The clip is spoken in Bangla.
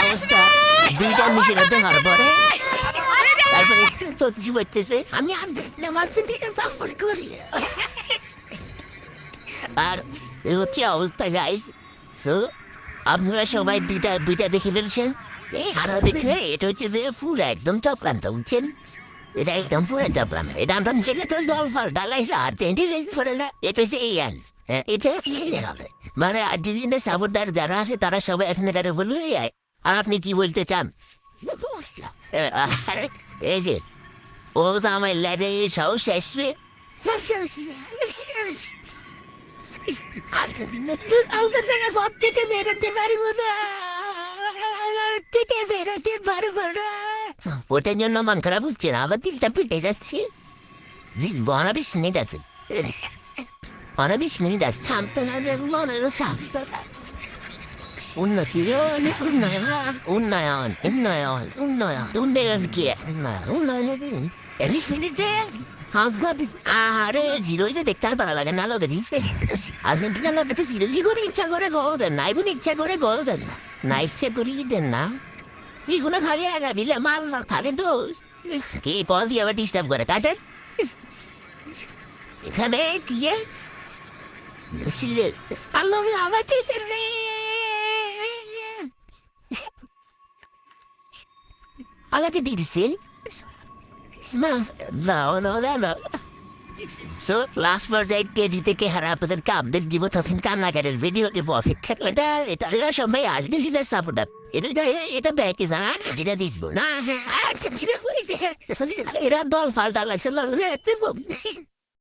অবস্থা দুইটা মিশে দেওয়ার পরে তারপরে সত্যি বলতেছে আমি নামাজের দিকে সফর করি আর হচ্ছে অবস্থা গাইস। তো আপনারা সবাই দুইটা দেখে ফেলছেন আর দেখে এটা হচ্ছে যে ফুল একদম চক্রান্ত বুঝছেন। এটা একদম পুরো চক্রান্ত। এটা আমরা ছেলে তো জল ফল ডালাইছে আর তিনটি দেখতে পারে না। এটা হচ্ছে এই আনস এটা হবে মানে যেদিনে সাবরদার যারা আছে তারা সবাই এখানে তারা বলবে আর আপনি কি বলতে চান? এই যে ও আমার ল্যাডে সব শেষ ওটার জন্য মন খারাপ হচ্ছে না আবার দিলটা পিটে যাচ্ছে। 20 মিনিট আছে 20 মিনিট আছে থামতো না যে মনেরও থামতো না। উন্নতি উন্নয়ন উন্নয়ন উন্নয়ন উন্নয়ন উন্নয়ন কি উন্নয়ন 20 মিনিটে আরে জিরোই যে দেখতে আর ভালো লাগে না লোকে দিচ্ছে আর্জেন্টিনা লোকে জিরো করে ইচ্ছা করে গোল দেন না এখন ইচ্ছা করে গোল দেন না ইচ্ছে করেই দেন না এগুলো খালি বিলে মাল খালি দোষ কি বল দিয়ে আবার ডিস্টার্ব করে কাজের এখানে কি আল্লাহ আমার আলাকে দিয়েছেন So, last părțile de că harapă de cap, de divă tăfin cam la care video de voce. Eta era și mai alt, de le sapă da. Era back is an, de disbun. Era doar falta la celălalt.